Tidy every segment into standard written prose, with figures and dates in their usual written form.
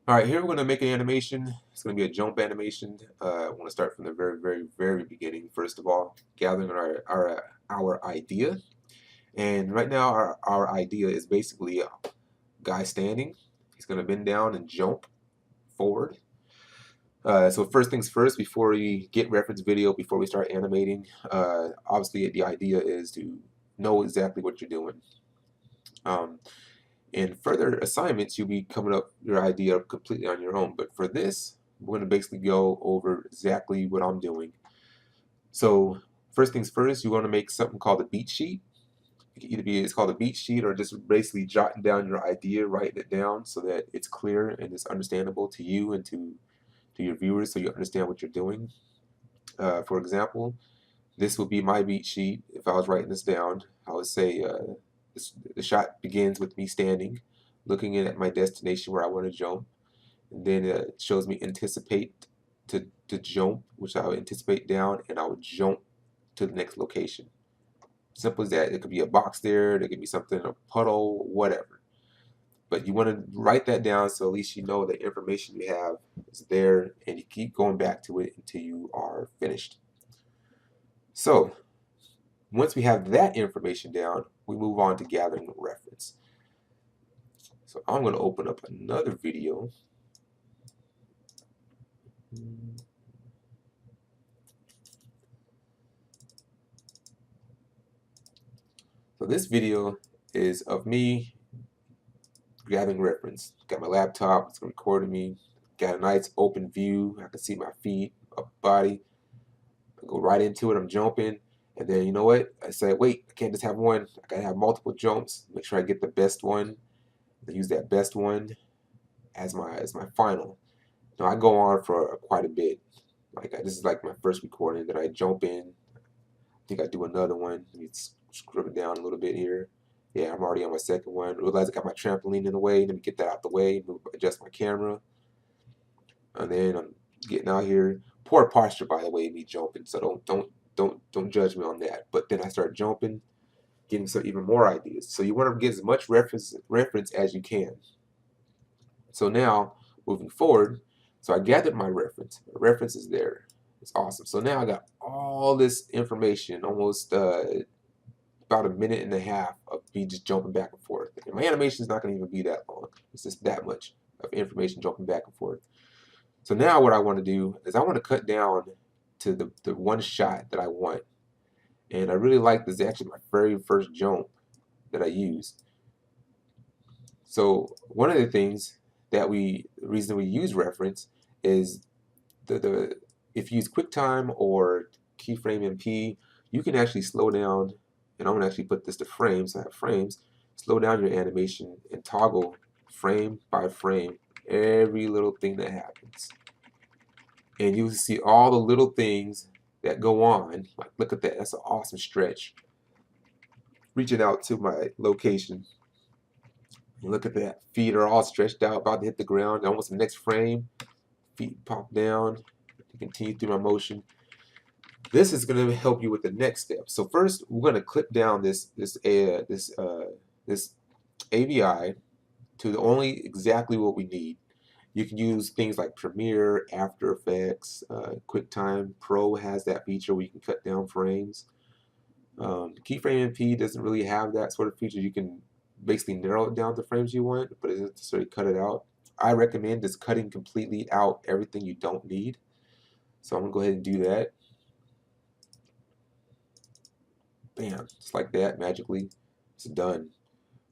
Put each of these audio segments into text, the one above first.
All right, here we're going to make an animation. It's going to be a jump animation. I want to start from the very beginning. First of all, gathering our idea. And right now, our idea is basically a guy standing. He's going to bend down and jump forward. So first things first, before we get reference video, before we start animating, obviously the idea is to know exactly what you're doing. Um, In further assignments, you'll be coming up your idea completely on your own. But for this, we're going to basically go over exactly what I'm doing. So first things first, you want to make something called a beat sheet. It can either be it's called a beat sheet or just basically jotting down your idea, writing it down so that it's clear and it's understandable to you and to your viewers, so you understand what you're doing. For example, this would be my beat sheet. If I was writing this down, I would say the shot begins with me standing, looking in at my destination where I want to jump, and then it shows me anticipate to jump, which I would anticipate down, and I would jump to the next location. Simple as that. It could be a box there, there could be something, a puddle, whatever. But you want to write that down so at least you know the information you have is there, and you keep going back to it until you are finished. So once we have that information down, we move on to gathering reference. So I'm going to open up another video. So this video is of me gathering reference. Got my laptop, it's recording me. Got a nice open view. I can see my feet, my body. I go right into it. I'm jumping. And then you know what? I say, wait, I can't just have one. I gotta have multiple jumps. Make sure I get the best one. I use that best one as my final. Now I go on for quite a bit. This is like my first recording. Then I jump in. I think I do another one. Let me scrub it down a little bit here. Yeah, I'm already on my second one. Realize I got my trampoline in the way. Let me get that out the way. Adjust my camera. And then I'm getting out here. Poor posture, by the way, me jumping. So don't judge me on that. But then I start jumping, getting some even more ideas. So you want to get as much reference as you can. So now moving forward, so I gathered my reference. The reference is there. It's awesome. So now I got all this information, almost about a minute and a half of me just jumping back and forth. And my animation is not going to even be that long. It's just that much of information jumping back and forth. So now what I want to do is I want to cut down to the one shot that I want. And I really like this. Is actually my very first jump that I used. So one of the things that the reason we use reference is the if you use QuickTime or keyframe MP, you can actually slow down, and I'm gonna actually put this to frames, so I have frames, slow down your animation and toggle frame by frame every little thing that happens. And you see all the little things that go on. Like look at that, that's an awesome stretch. Reaching out to my location. Look at that. Feet are all stretched out, about to hit the ground. Almost the next frame, feet pop down. Continue through my motion. This is going to help you with the next step. So first, we're going to clip down this AVI to only exactly what we need. You can use things like Premiere, After Effects, QuickTime Pro has that feature where you can cut down frames. Keyframe MP doesn't really have that sort of feature. You can basically narrow it down to frames you want, but it doesn't necessarily cut it out. I recommend just cutting completely out everything you don't need. So I'm gonna go ahead and do that. Bam, just like that, magically, it's done.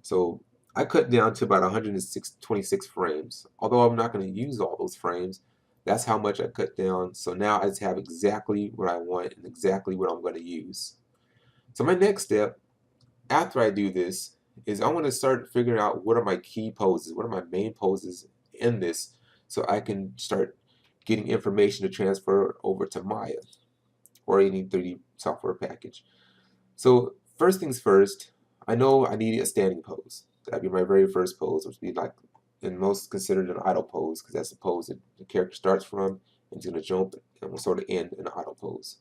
So I cut down to about 126 frames. Although I'm not gonna use all those frames, that's how much I cut down. So now I just have exactly what I want and exactly what I'm gonna use. So my next step, after I do this, is I want to start figuring out what are my key poses, what are my main poses in this, so I can start getting information to transfer over to Maya or any 3D software package. So first things first, I know I need a standing pose. That'd be my very first pose, which would be like and most considered an idle pose because that's the pose that the character starts from and it's going to jump and will sort of end in an idle pose.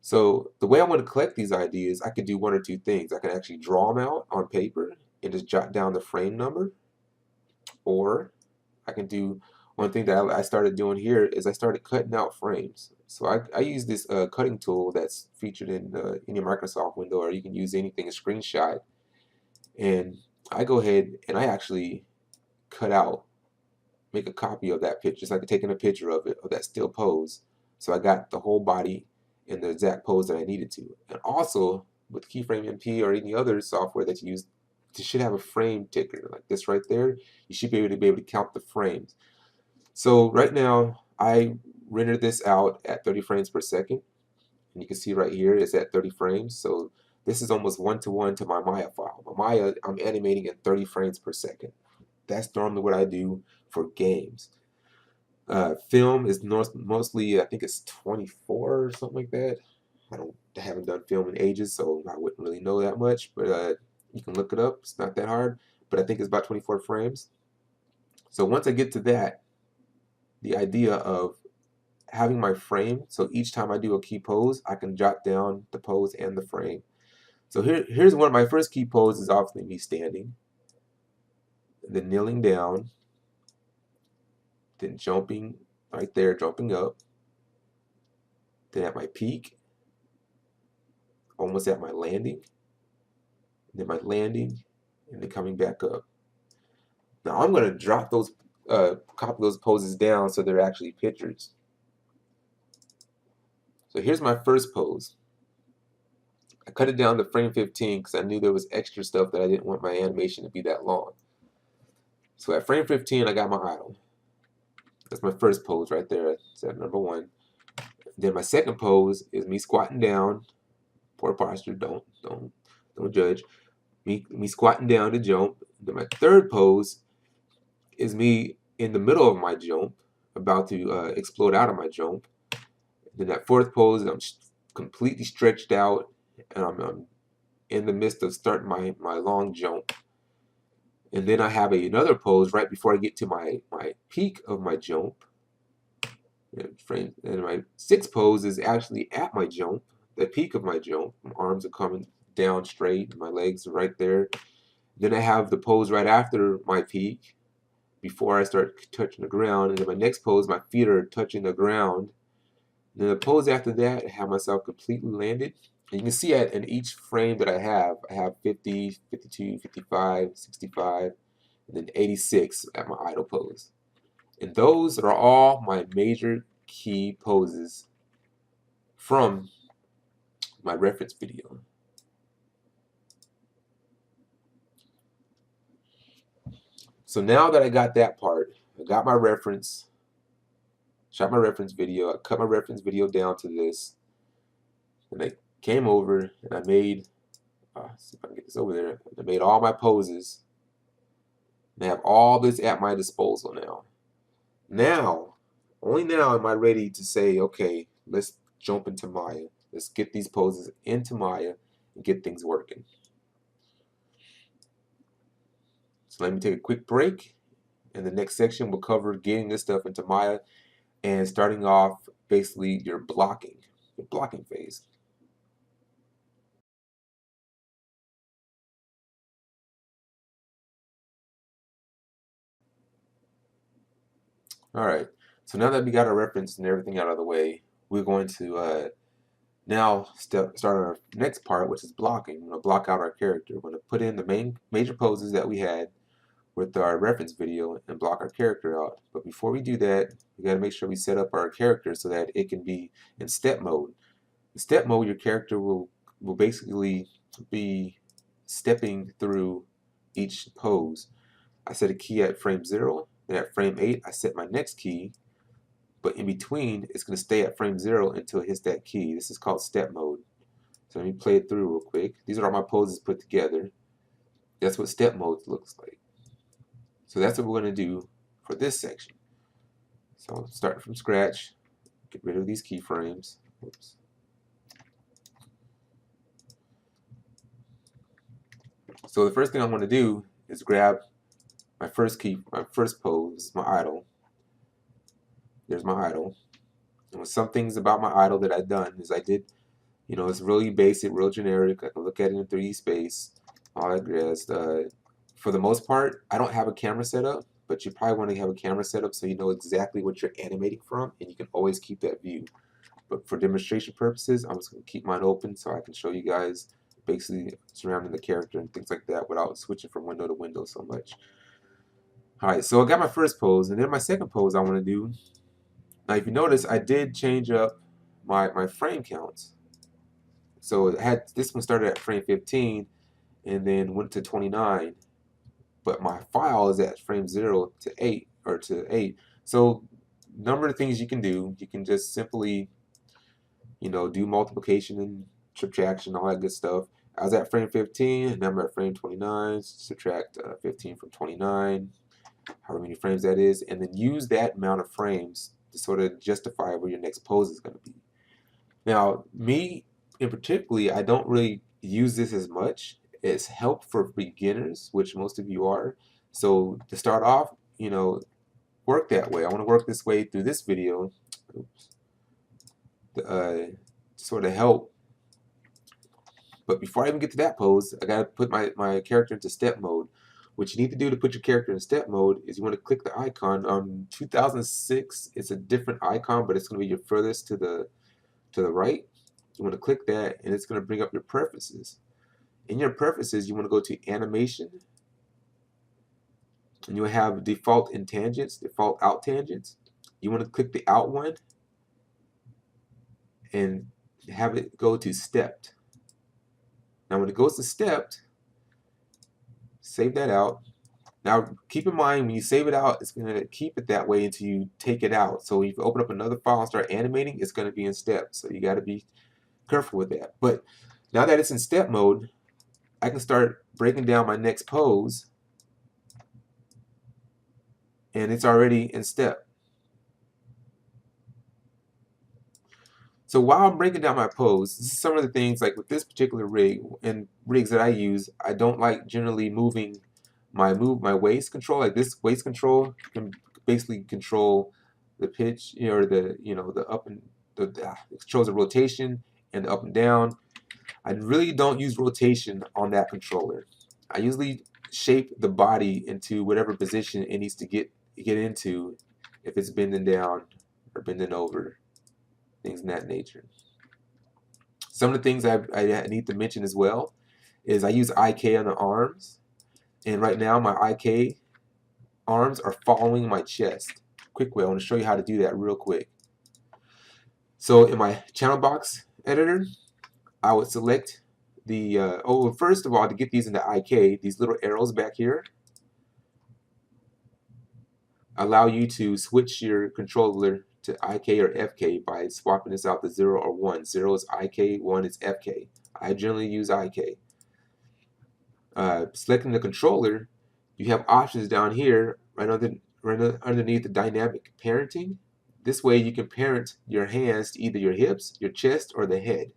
So the way I want to collect these ideas, I could do one or two things. I can actually draw them out on paper and just jot down the frame number, or I can do one thing that I started doing here is I started cutting out frames. So I use this cutting tool that's featured in any Microsoft window, or you can use anything, a screenshot. And I go ahead and I actually cut out, make a copy of that picture. It's like taking a picture of it, of that still pose. So I got the whole body in the exact pose that I needed to. And also with Keyframe MP or any other software that you use, you should have a frame ticker like this right there. You should be able to count the frames. So right now I rendered this out at 30 frames per second. And you can see right here it's at 30 frames. So this is almost one-to-one to my Maya file. My Maya, I'm animating at 30 frames per second. That's normally what I do for games. Film is mostly, I think it's 24 or something like that. I haven't done film in ages, so I wouldn't really know that much, but you can look it up. It's not that hard, but I think it's about 24 frames. So once I get to that, the idea of having my frame, so each time I do a key pose, I can jot down the pose and the frame. So here's one of my first key poses, obviously me standing, then kneeling down, then jumping right there, jumping up, then at my peak, almost at my landing, then my landing, and then coming back up. Now I'm going to drop those, copy those poses down so they're actually pictures. So here's my first pose. I cut it down to frame 15 because I knew there was extra stuff that I didn't want my animation to be that long. So at frame 15, I got my idle. That's my first pose right there. That's at number 1. Then my second pose is me squatting down. Poor posture. Don't judge. Me squatting down to jump. Then my third pose is me in the middle of my jump, about to explode out of my jump. Then that fourth pose, I'm completely stretched out, and I'm in the midst of starting my long jump. And then I have another pose right before I get to my peak of my jump. And my sixth pose is actually at my jump, the peak of my jump. My arms are coming down straight, my legs are right there. Then I have the pose right after my peak, before I start touching the ground. And then my next pose, my feet are touching the ground. And then the pose after that, I have myself completely landed. And you can see in each frame that I have 50, 52, 55, 65, and then 86 at my idle pose. And those are all my major key poses from my reference video. So now that I got that part, I got my reference, shot my reference video, I cut my reference video down to this, and I came over and I made, see if I can get this over there, I made all my poses, and I have all this at my disposal now. Now, only now am I ready to say, okay, let's jump into Maya. Let's get these poses into Maya and get things working. So let me take a quick break. In the next section, we'll cover getting this stuff into Maya and starting off basically your blocking phase. All right, so now that we got our reference and everything out of the way, we're going to now start our next part, which is blocking. We're going to block out our character. We're going to put in the major poses that we had with our reference video and block our character out. But before we do that, we got to make sure we set up our character so that it can be in step mode. In step mode, your character will basically be stepping through each pose. I set a key at frame 0, then at frame 8 I set my next key, but in between it's going to stay at frame 0 until it hits that key. This is called step mode. So let me play it through real quick. These are all my poses put together. That's what step mode looks like. So that's what we're going to do for this section. So start from scratch, get rid of these keyframes. Oops. So the first thing I'm going to do is grab my first pose, my idle. There's my idle. And with some things about my idle that I've done is I did, it's really basic, real generic. I can look at it in 3D space, all that jazz. For the most part, I don't have a camera set up. but you probably want to have a camera set up so you know exactly what you're animating from, and you can always keep that view. But for demonstration purposes, I'm just going to keep mine open so I can show you guys basically surrounding the character and things like that without switching from window to window so much. Alright, so I got my first pose, and then my second pose I want to do. Now if you notice, I did change up my frame counts. So it had this one started at frame 15 and then went to 29, but my file is at frame 0 to 8 or to 8. So number of things you can do. You can just simply, do multiplication and subtraction, all that good stuff. I was at frame 15, and now I'm at frame 29. Subtract 15 from 29, however many frames that is, and then use that amount of frames to sort of justify where your next pose is going to be. Now, me in particularly, I don't really use this as much. It's help for beginners, which most of you are. So to start off, work that way. I want to work this way through this video. Oops. To sort of help. But before I even get to that pose, I got to put my character into step mode. What you need to do to put your character in step mode is you want to click the icon. 2006, it's a different icon, but it's going to be your furthest to the right. You want to click that, and it's going to bring up your preferences. In your preferences, you want to go to animation, and you'll have default in tangents, default out tangents. You want to click the out one and have it go to stepped. Now when it goes to stepped, save that out. Now keep in mind, when you save it out, it's going to keep it that way until you take it out. So if you open up another file and start animating, it's going to be in step. So you got to be careful with that. But now that it's in step mode, I can start breaking down my next pose, and it's already in step. So while I'm breaking down my pose, this is some of the things, like with this particular rig and rigs that I use, I don't like generally moving my waist control. Like this waist control can basically control the pitch, or the up and it controls the rotation and the up and down. I really don't use rotation on that controller. I usually shape the body into whatever position it needs to get into, if it's bending down or bending over, things in that nature. Some of the things I need to mention as well is I use IK on the arms, and right now my IK arms are following my chest. Quick way, I want to show you how to do that real quick. So in my channel box editor, I would select the, first of all, to get these into IK, these little arrows back here allow you to switch your controller to IK or FK by swapping this out to 0 or 1. 0 is IK, 1 is FK. I generally use IK. Selecting the controller, you have options down here right underneath the dynamic parenting. This way you can parent your hands to either your hips, your chest, or the head.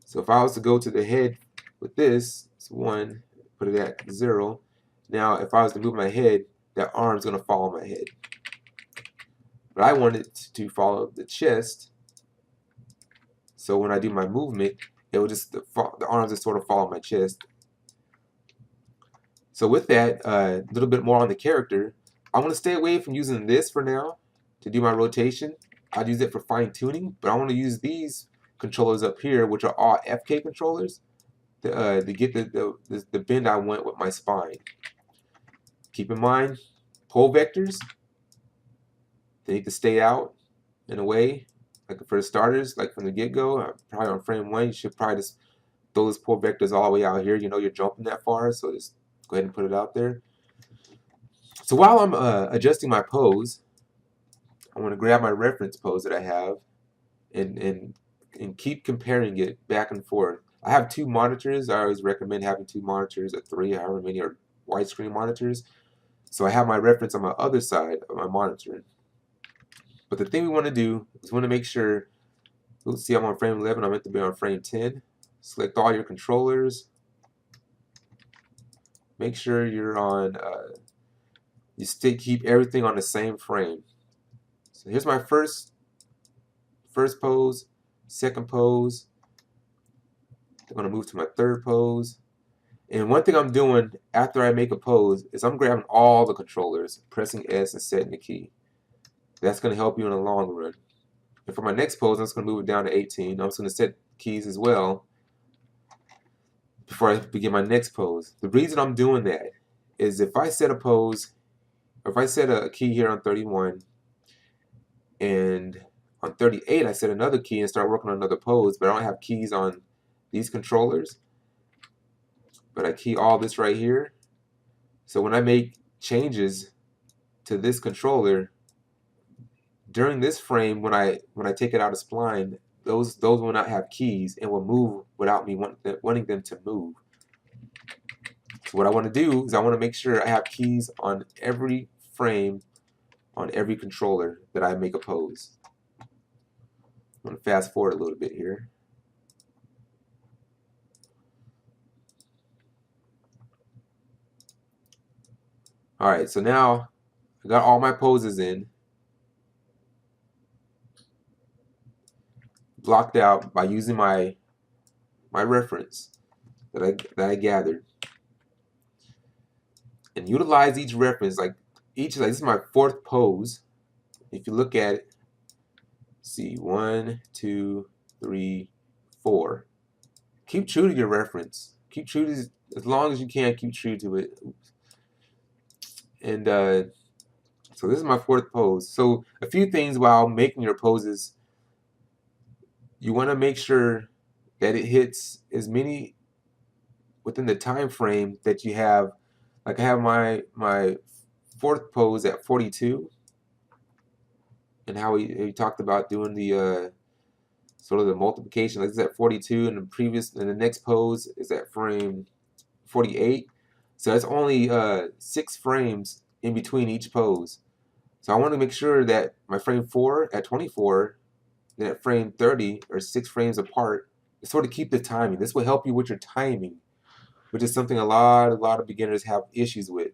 So if I was to go to the head with this, it's 1, put it at 0. Now if I was to move my head, that arm's going to follow my head. But I want it to follow the chest, so when I do my movement, it will just, the arms just sort of follow my chest. So with that, a little bit more on the character, I want to stay away from using this for now to do my rotation. I'd use it for fine tuning, but I want to use these controllers up here, which are all FK controllers, to get the bend I want with my spine. Keep in mind, pole vectors, they need to stay out in a way. Like for the starters, like from the get-go, probably on frame 1, you should probably just throw those pole vectors all the way out here. You're jumping that far, so just go ahead and put it out there. So while I'm adjusting my pose, I want to grab my reference pose that I have and keep comparing it back and forth. I have 2 monitors. I always recommend having 2 monitors or 3, however many are widescreen monitors. So I have my reference on my other side of my monitor. But the thing we want to do is we want to make sure, let's see, I'm on frame 11, I'm meant to be on frame 10. Select all your controllers. Make sure you're on, keep everything on the same frame. So here's my first pose, second pose. I'm going to move to my third pose. And one thing I'm doing after I make a pose is I'm grabbing all the controllers, pressing S and setting the key. That's going to help you in the long run. And for my next pose, I'm just going to move it down to 18. I'm just going to set keys as well before I begin my next pose. The reason I'm doing that is if I set a pose, or if I set a key here on 31, and on 38 I set another key and start working on another pose, but I don't have keys on these controllers, but I key all this right here. So when I make changes to this controller during this frame, when I take it out of spline, those will not have keys and will move without me wanting them to move. So what I want to do is I want to make sure I have keys on every frame on every controller that I make a pose. I'm going to fast forward a little bit here. Alright, so now I got all my poses in, blocked out by using my reference that I gathered. And utilize each reference, like this is my fourth pose. If you look at it, see 1, 2, 3, 4. Keep true to your reference. Keep true to as long as you can. Keep true to it. And so this is my fourth pose. So a few things while making your poses, you want to make sure that it hits as many within the time frame that you have. Like I have my fourth pose at 42, and how he talked about doing the sort of the multiplication. Like this is at 42, and the next pose is at frame 48. So it's only 6 frames in between each pose. So I want to make sure that my frame 4 at 24, then at frame 30 are 6 frames apart. To sort of keep the timing. This will help you with your timing, which is something a lot of beginners have issues with.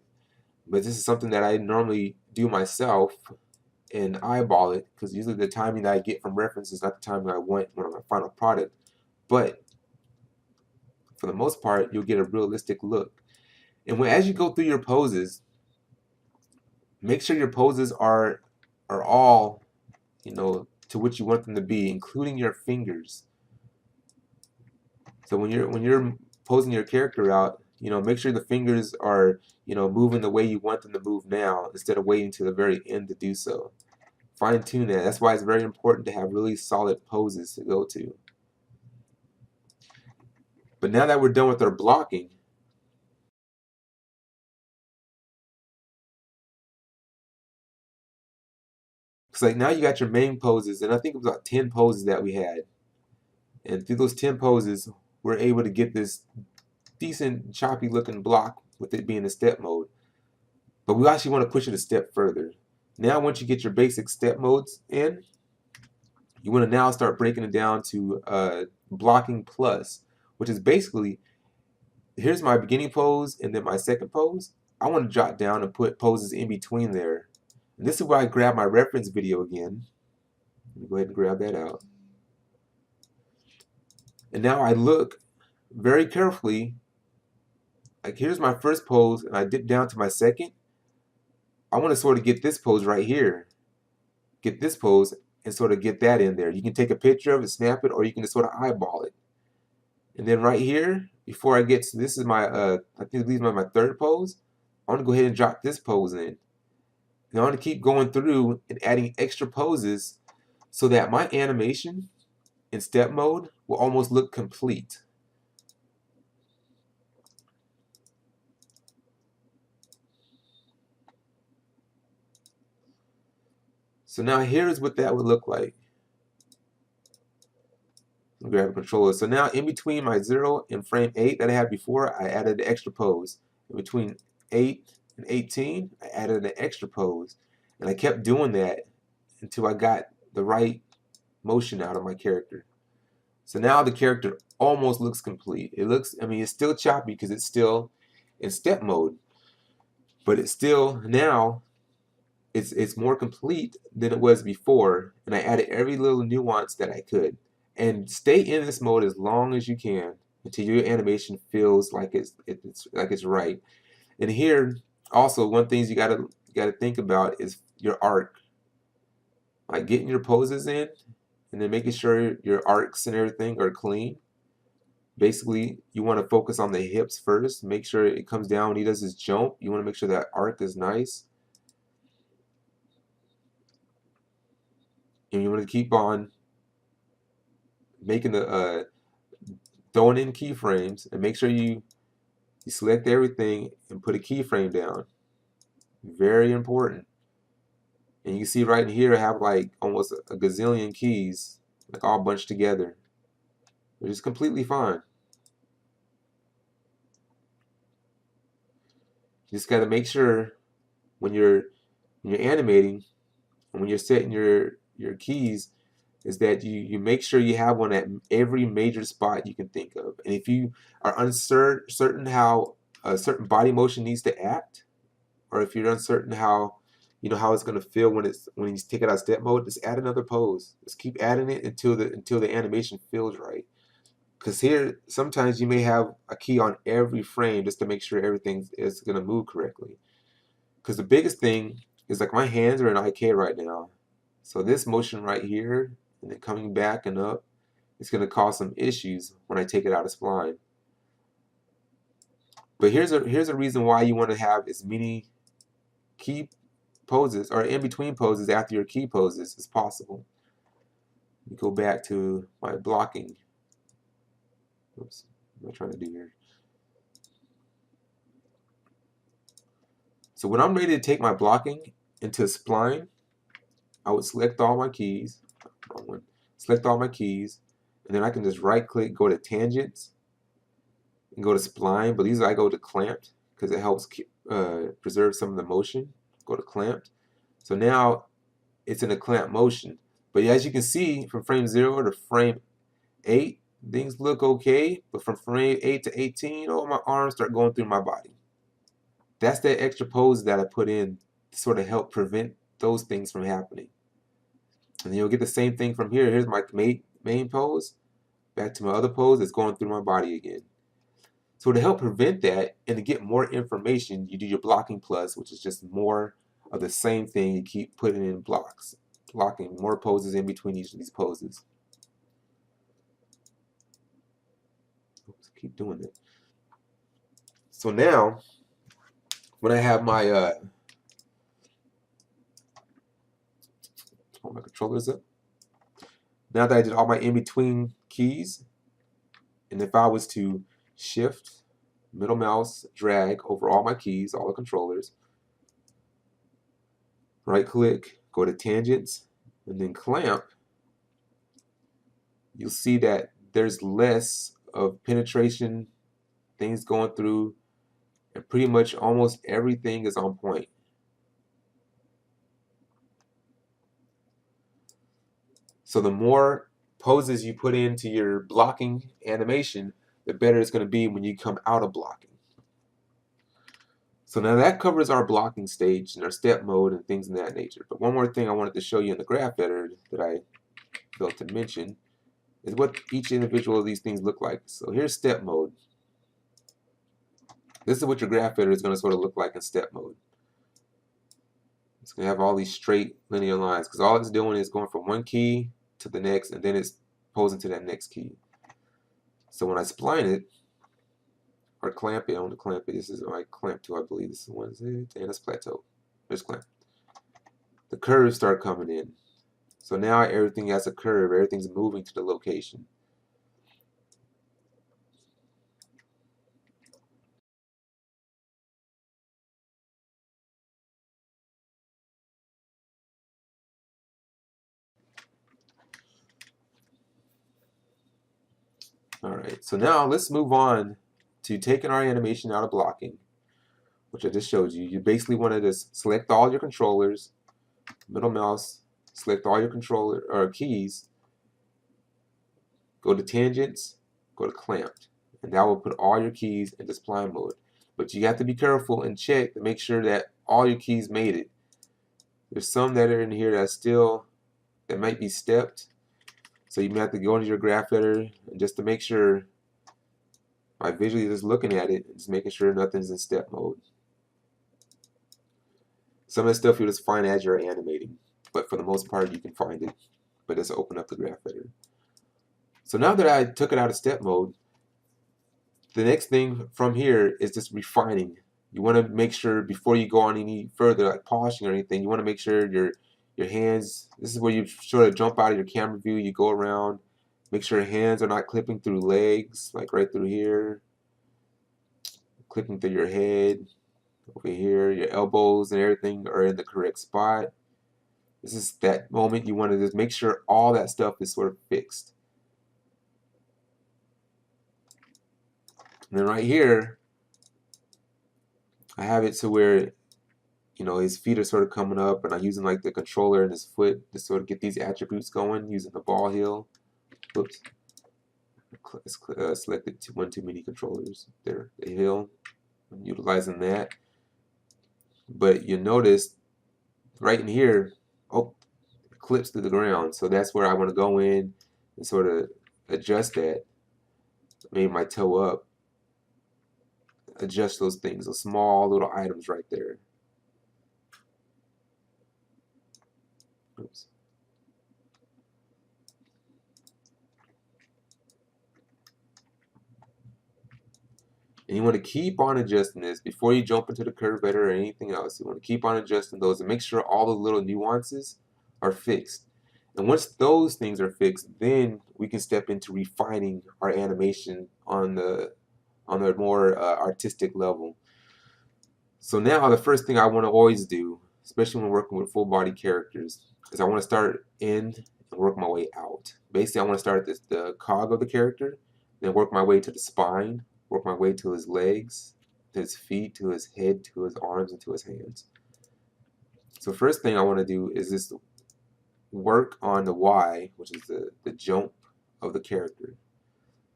But this is something that I normally do myself and eyeball it, because usually the timing that I get from reference is not the timing I want when my final product. But for the most part, you'll get a realistic look. And as you go through your poses, make sure your poses are all, to what you want them to be, including your fingers. So when you're posing your character out, make sure the fingers are, moving the way you want them to move now, instead of waiting to the very end to do so. Fine tune that. That's why it's very important to have really solid poses to go to. But now that we're done with our blocking, it's like now you got your main poses, and I think it was about 10 poses that we had. And through those 10 poses, we're able to get this decent choppy looking block with it being in step mode. But we actually want to push it a step further. Now once you get your basic step modes in, you want to now start breaking it down to blocking plus, which is basically, here's my beginning pose and then my second pose. I want to jot down and put poses in between there. And this is where I grab my reference video again. Let me go ahead and grab that out. And now I look very carefully. Like here's my first pose, and I dip down to my second. I want to sort of get this pose right here. Get this pose and sort of get that in there. You can take a picture of it, snap it, or you can just sort of eyeball it. And then right here, before I get to, this is my, I think these are my third pose. I want to go ahead and drop this pose in. And I want to keep going through and adding extra poses so that my animation in step mode will almost look complete. So now here's what that would look like. Grab a controller. So now in between my 0 and frame 8 that I had before, I added an extra pose. In between 8 and 18, I added an extra pose. And I kept doing that until I got the right motion out of my character. So now the character almost looks complete. It looks, I mean, it's still choppy because it's still in step mode. But it's still, now, it's more complete than it was before. And I added every little nuance that I could. And stay in this mode as long as you can. until your animation feels like it's right. And here also one thing you gotta think about is your arc, like getting your poses in, and then making sure your arcs and everything are clean. Basically, you want to focus on the hips first. Make sure it comes down when he does his jump. You want to make sure that arc is nice. And you want to keep on making the throwing in keyframes, and make sure you select everything and put a keyframe down. Very important. And you see right in here I have like almost a gazillion keys, like all bunched together. Which is completely fine. You just gotta make sure when you're animating and when you're setting your keys is that you make sure you have one at every major spot you can think of. And if you are uncertain how a certain body motion needs to act, or if you're uncertain how how it's going to feel when you take it out of step mode, just add another pose. Just keep adding it until the animation feels right. Because here sometimes you may have a key on every frame just to make sure everything is going to move correctly. Because the biggest thing is like my hands are in IK right now. So this motion right here and then coming back and up, it's going to cause some issues when I take it out of spline. But here's a reason why you want to have as many key poses or in between poses after your key poses as possible. Let me go back to my blocking. Oops, what am I trying to do here? So when I'm ready to take my blocking into spline, I would select all my keys, select all my keys, and then I can just right click, go to tangents, and go to spline. But these I go to clamped because it helps preserve some of the motion. Go to clamped. So now it's in a clamp motion. But as you can see, from frame 0 to frame 8, things look okay. But from frame 8 to 18, oh, my arms start going through my body. That's that extra pose that I put in to sort of help prevent those things from happening. And then you'll get the same thing from here. Here's my main pose. Back to my other pose, it's going through my body again. So to help prevent that and to get more information, you do your blocking plus, which is just more of the same thing. You keep putting in blocks, blocking more poses in between each of these poses. Oops, keep doing it. So now, when I have my controllers up, now that I did all my in-between keys, and if I was to shift, middle mouse, drag over all my keys, all the controllers, right click, go to tangents, and then clamp, you'll see that there's less of penetration, things going through, and pretty much almost everything is on point. So the more poses you put into your blocking animation, the better it's going to be when you come out of blocking. So now that covers our blocking stage and our step mode and things in that nature. But one more thing I wanted to show you in the graph editor that I failed to mention is what each individual of these things look like. So here's step mode. This is what your graph editor is going to sort of look like in step mode. It's going to have all these straight linear lines because all it's doing is going from one key to the next, and then it's posing to that next key. So when I spline it, or clamp it, I want to clamp it. This is my clamp tool, I believe. This is one, and it's plateau. There's clamp. The curves start coming in. So now everything has a curve. Everything's moving to the location. All right, so now let's move on to taking our animation out of blocking, which I just showed you. You basically want to just select all your controllers, middle mouse, select all your controller or keys, go to tangents, go to clamped, and that will put all your keys into spline mode. But you have to be careful and check to make sure that all your keys made it. There's some that are in here that might be stepped, so you may have to go into your graph editor and just to make sure by visually just looking at it and just making sure nothing's in step mode. Some of the stuff you'll just find as you're animating, but for the most part you can find it. But let's open up the graph editor. So now that I took it out of step mode, the next thing from here is just refining. You want to make sure before you go on any further, like polishing or anything, you want to make sure your hands, this is where you sort of jump out of your camera view, you go around, make sure your hands are not clipping through legs, like right through here, clipping through your head, over here, your elbows and everything are in the correct spot. This is that moment you want to just make sure all that stuff is sort of fixed. And then right here, I have it to where, you know, his feet are sort of coming up, and I'm using like the controller and his foot to sort of get these attributes going using the ball heel. Oops. Selected one too many controllers. There, the heel. I'm utilizing that. But you notice right in here, oh, it clips to the ground. So that's where I want to go in and sort of adjust that. Maybe my toe up. Adjust those things, those small little items right there. Oops. And you want to keep on adjusting this before you jump into the curve editor or anything else. You want to keep on adjusting those and make sure all the little nuances are fixed. And once those things are fixed, then we can step into refining our animation on the more artistic level. So now the first thing I want to always do, especially when working with full body characters, is I want to start in and work my way out. Basically, I want to start at the cog of the character, then work my way to the spine, work my way to his legs, to his feet, to his head, to his arms, and to his hands. So first thing I want to do is just work on the Y, which is the jump of the character.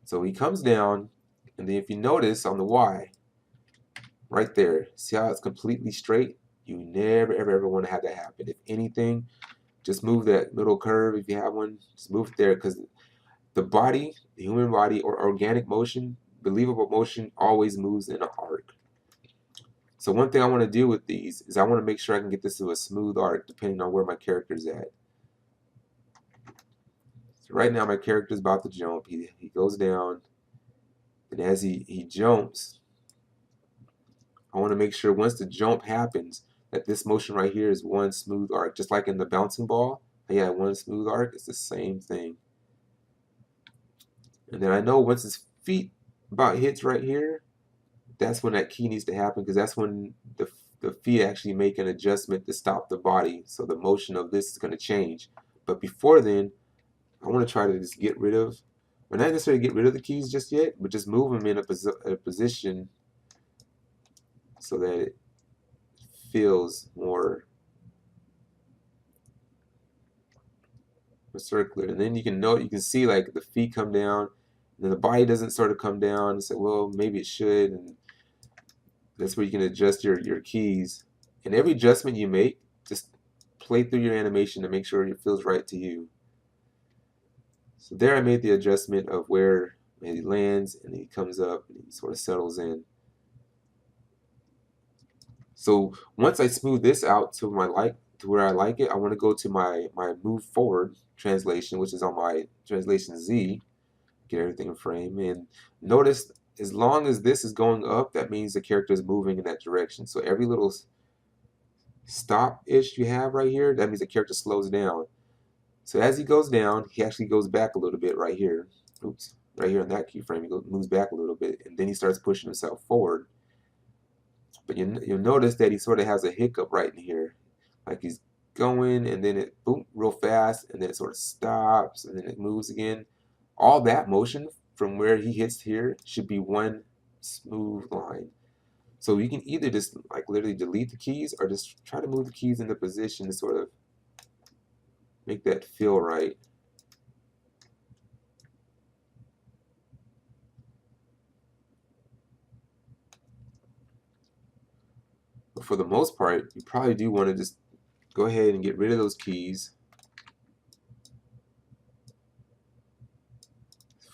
So he comes down, and then if you notice on the Y, right there, see how it's completely straight? You never, ever want to have that happen. If anything, just move that middle curve if you have one. Just move it there, because the body, the human body, or organic motion, believable motion, always moves in an arc. So one thing I want to do with these is I want to make sure I can get this to a smooth arc depending on where my character's at. So right now my character's about to jump. He goes down, and as he jumps, I want to make sure once the jump happens that this motion right here is one smooth arc. Just like in the bouncing ball, I had one smooth arc. It's the same thing. And then I know once his feet about hits right here, that's when that key needs to happen, because that's when the feet actually make an adjustment to stop the body. So the motion of this is going to change. But before then, I want to try to just get rid of, or not necessarily get rid of the keys just yet, but just move them in a position so that it feels more circular. And then you can see like the feet come down, and then the body doesn't sort of come down and say, well, maybe it should. And that's where you can adjust your keys. And every adjustment you make, just play through your animation to make sure it feels right to you. So there I made the adjustment of where he lands, and he comes up and he sort of settles in. So once I smooth this out to where I like it, I want to go to my move forward translation, which is on my translation Z, get everything in frame. And notice as long as this is going up, that means the character is moving in that direction. So every little stop-ish you have right here, that means the character slows down. So as he goes down, he actually goes back a little bit right here. Oops, right here in that keyframe, he moves back a little bit, and then he starts pushing himself forward. But you'll notice that he sort of has a hiccup right in here. Like he's going, and then it boom real fast, and then it sort of stops, and then it moves again. All that motion from where he hits here should be one smooth line. So you can either just like literally delete the keys, or just try to move the keys into position to sort of make that feel right. But for the most part, you probably do want to just go ahead and get rid of those keys.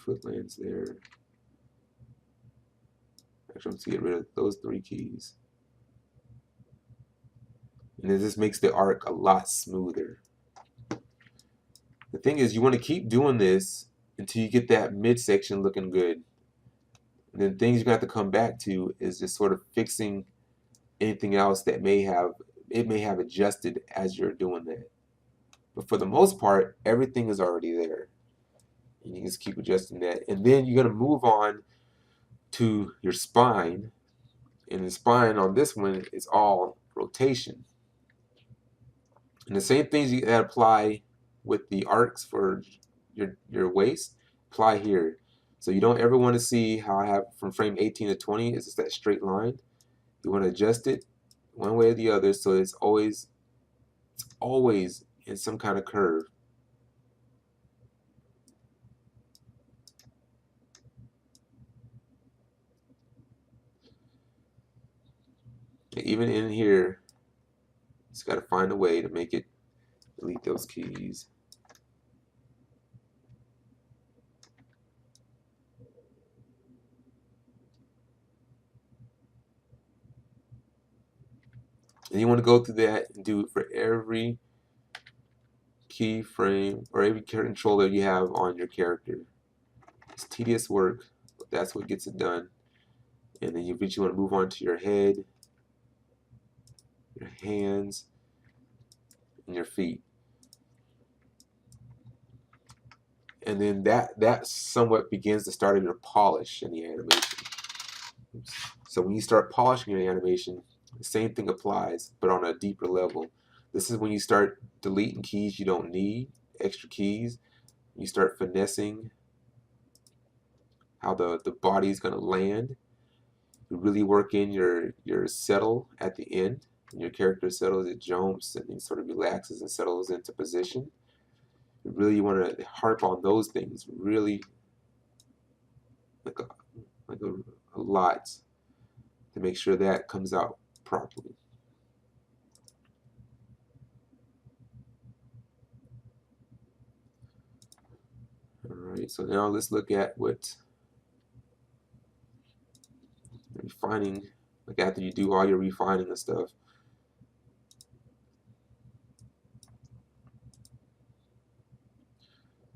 Foot lands there. Actually, let's get rid of those 3 keys. And this makes the arc a lot smoother. The thing is, you want to keep doing this until you get that midsection looking good. And then things you're going to have to come back to is just sort of fixing anything else that may have adjusted as you're doing that. But for the most part, everything is already there. And you can just keep adjusting that. And then you're going to move on to your spine. And the spine on this one is all rotation. And the same things that apply with the arcs for your waist apply here. So you don't ever want to see how I have from frame 18 to 20 is just that straight line. You want to adjust it one way or the other so it's always in some kind of curve. And even in here, just got to find a way to make it delete those keys. And you want to go through that and do it for every keyframe or every controller you have on your character. It's tedious work, but that's what gets it done. And then you eventually want to move on to your head, your hands, and your feet. And then that somewhat begins the start of your polish in the animation. So when you start polishing your animation, the same thing applies, but on a deeper level. This is when you start deleting keys you don't need, extra keys. You start finessing how the body is going to land. You really work in your settle at the end. When your character settles, it jumps and it sort of relaxes and settles into position. You really want to harp on those things, really like a lot, to make sure that comes out properly. Alright, so now let's look at what refining, like after you do all your refining and stuff.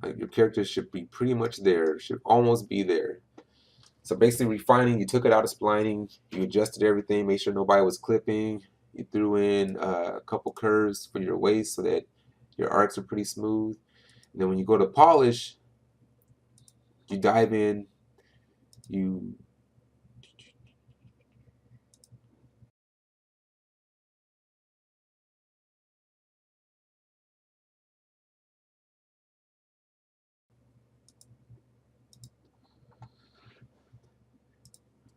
Like your character should be pretty much there, should almost be there. So basically refining, you took it out of splining, you adjusted everything, made sure nobody was clipping, you threw in a couple curves for your waist so that your arcs are pretty smooth. And then when you go to polish, you dive in,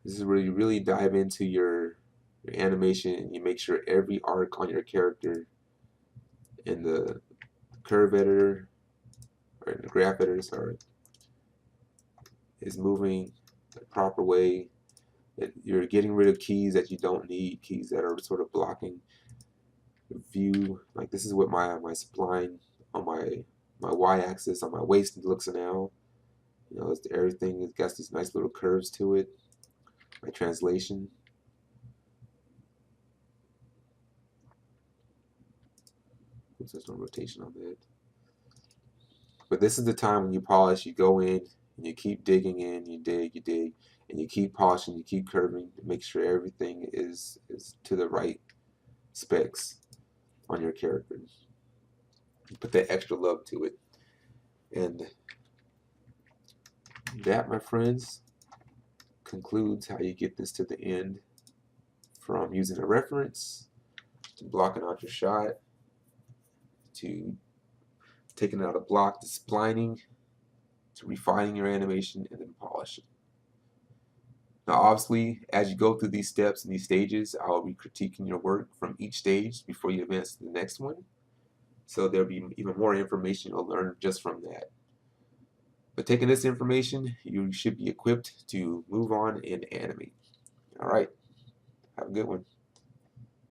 this is where you really dive into your animation and you make sure every arc on your character in the curve editor, or in the graph editor, sorry, is moving the proper way. That you're getting rid of keys that you don't need, keys that are sort of blocking the view. Like this is what my spline on my y-axis on my waist looks now. You know, everything has got these nice little curves to it. My translation. Oops, there's no rotation on that. But this is the time when you polish, you go in and you keep digging in, you dig, and you keep polishing, you keep curving to make sure everything is to the right specs on your character. You put that extra love to it. And that, my friends, concludes how you get this to the end, from using a reference to blocking out your shot to taking out a block to splining to refining your animation and then polishing. Now obviously as you go through these steps and these stages, I'll be critiquing your work from each stage before you advance to the next one. So there'll be even more information you'll learn just from that. But taking this information, you should be equipped to move on and animate. All right, have a good one.